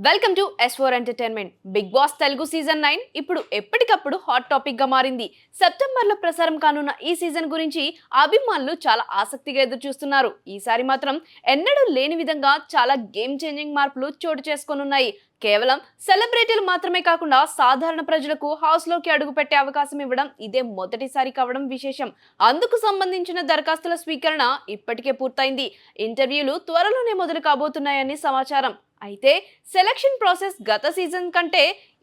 Welcome to S4 entertainment. Bigg Boss Telugu season 9 ఇప్పుడు ఎప్పటికప్పుడు hot topic గా మారింది. సెప్టెంబర్ లో ప్రసారం కానున్న ఈ సీజన్ గురించి అభిమానులు చాలా ఆసక్తిగా ఎదురు చూస్తున్నారు. ఈసారి మాత్రం ఎన్నడూ లేని విధంగా చాలా గేమ్ చేంజింగ్ మార్పులు చోటు చేసుకోనున్నాయి. కేవలం సెలబ్రిటీలు మాత్రమే కాకుండా సాధారణ ప్రజలకు హౌస్ లోకి అడుగు పెట్టే అవకాశం ఇవ్వడం ఇదే మొదటిసారి కావడం విశేషం. అందుకు సంబంధించిన దరఖాస్తుల స్వీకరణ ఇప్పటికే పూర్తయింది. ఇంటర్వ్యూలు త్వరలోనే మొదలు కాబోతున్నాయని సమాచారం. అయితే సెలక్షన్ ప్రాసెస్ గత సీజన్ కంటే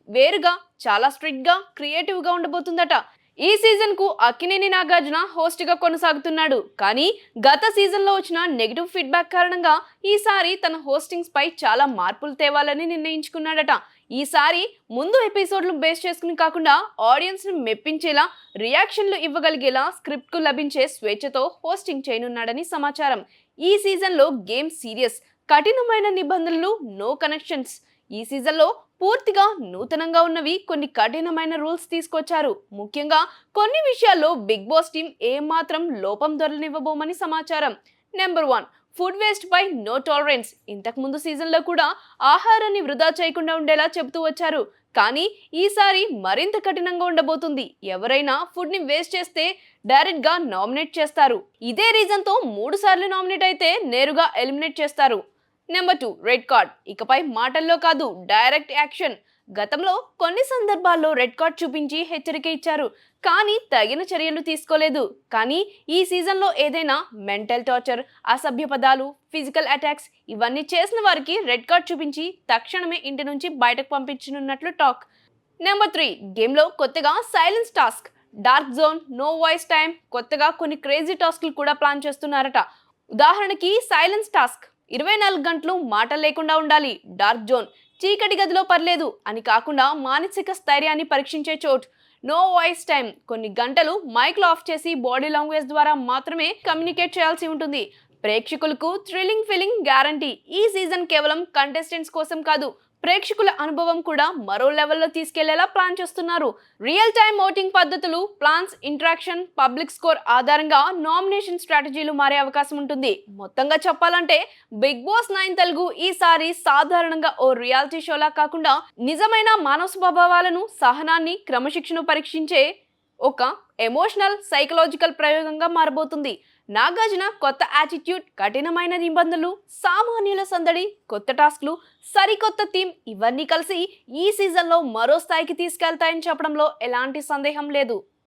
వేరుగా చాలా స్ట్రిక్ట్ గా క్రియేటివ్ గా ఉండబోతుందట. ఈ సీజన్ కు అక్కినేని నాగార్జున హోస్ట్ గా కొనసాగుతున్నాడు. కానీ గత సీజన్ లో వచ్చిన నెగిటివ్ ఫీడ్బ్యాక్ కారణంగా ఈసారి తన హోస్టింగ్స్ పై చాలా మార్పులు తేవాలని నిర్ణయించుకున్నాడట. ఈసారి ముందు ఎపిసోడ్లు బేస్ చేసుకుని కాకుండా ఆడియన్స్ ను మెప్పించేలా రియాక్షన్లు ఇవ్వగలిగేలా స్క్రిప్ట్ కు లభించే స్వేచ్ఛతో హోస్టింగ్ చేయనున్నాడని సమాచారం. ఈ సీజన్ లో గేమ్ సీరియస్, కఠినమైన నిబంధనలు, నో కనెక్షన్స్. ఈ సీజన్లో పూర్తిగా నూతనంగా ఉన్నవి కొన్ని కఠినమైన రూల్స్ తీసుకొచ్చారు. ముఖ్యంగా కొన్ని విషయాల్లో బిగ్ బాస్ టీం ఏమాత్రం లోపం దొరలనివ్వబోమని సమాచారం. నెంబర్ 1, ఫుడ్ వేస్ట్ పై నో టాలరెన్స్. ఇంతకు ముందు సీజన్లో కూడా ఆహారాన్ని వృధా చేయకుండా ఉండేలా చెబుతూ వచ్చారు. కానీ ఈసారి మరింత కఠినంగా ఉండబోతుంది. ఎవరైనా ఫుడ్ ని వేస్ట్ చేస్తే డైరెక్ట్ గా నామినేట్ చేస్తారు. ఇదే రీజన్ తో 3 సార్లు నామినేట్ అయితే నేరుగా ఎలిమినేట్ చేస్తారు. Number 2, red card. ఇకపై మాటల్లో కాదు, డైరెక్ట్ యాక్షన్. గతంలో కొన్ని సందర్భాల్లో రెడ్ కార్డ్ చూపించి హెచ్చరిక ఇచ్చారు, కానీ తగిన చర్యలు తీసుకోలేదు. కానీ ఈ సీజన్లో ఏదైనా మెంటల్ టార్చర్, అసభ్య పదాలు, ఫిజికల్ అటాక్స్ ఇవన్నీ చేసిన వారికి రెడ్ కార్డ్ చూపించి తక్షణమే ఇంటి నుంచి బయటకు పంపించనున్నట్లు టాక్. నెంబర్ 3, గేమ్లో కొత్తగా silence task, dark zone, no voice time, కొత్తగా కొన్ని క్రేజీ టాస్క్లు కూడా ప్లాన్ చేస్తున్నారట. ఉదాహరణకి సైలెన్స్ టాస్క్, 24 గంటలు మాట లేకుండా ఉండాలి. డార్క్ జోన్, చీకటి గదిలో పర్లేదు అని కాకుండా మానసిక స్థైర్యాన్ని పరీక్షించే చోట్. నో వాయిస్ టైం, కొన్ని గంటలు మైక్లు ఆఫ్ చేసి బాడీ లాంగ్వేజ్ ద్వారా మాత్రమే కమ్యూనికేట్ చేయాల్సి ఉంటుంది. ప్రేక్షకులకు థ్రిల్లింగ్ ఫీలింగ్ గ్యారంటీ. ఈ సీజన్ కేవలం కంటెస్టెంట్స్ కోసం కాదు, ప్రేక్షకుల అనుభవం కూడా మరో లెవెల్లో తీసుకెళ్లేలా ప్లాన్ చేస్తున్నారు. రియల్ టైమ్ ఓటింగ్ పద్ధతులు, ప్లాన్స్, ఇంటరాక్షన్, పబ్లిక్ స్కోర్ ఆధారంగా నామినేషన్ స్ట్రాటజీలు మారే అవకాశం ఉంటుంది. మొత్తంగా చెప్పాలంటే బిగ్ బాస్ 9 తెలుగు ఈసారి సాధారణంగా ఓ రియాలిటీ షోలా కాకుండా నిజమైన మానవ స్వభావాలను, సహనాన్ని, క్రమశిక్షణ పరీక్షించే ఒక ఎమోషనల్ సైకలాజికల్ ప్రయోగంగా మారబోతుంది. నాగార్జున కొత్త యాటిట్యూడ్, కఠినమైన నిబంధనలు, సామాన్యుల సందడి, కొత్త టాస్క్లు, సరికొత్త థీమ్ ఇవన్నీ కలిసి ఈ సీజన్లో మరో స్థాయికి తీసుకెళ్తాయని చెప్పడంలో ఎలాంటి సందేహం లేదు.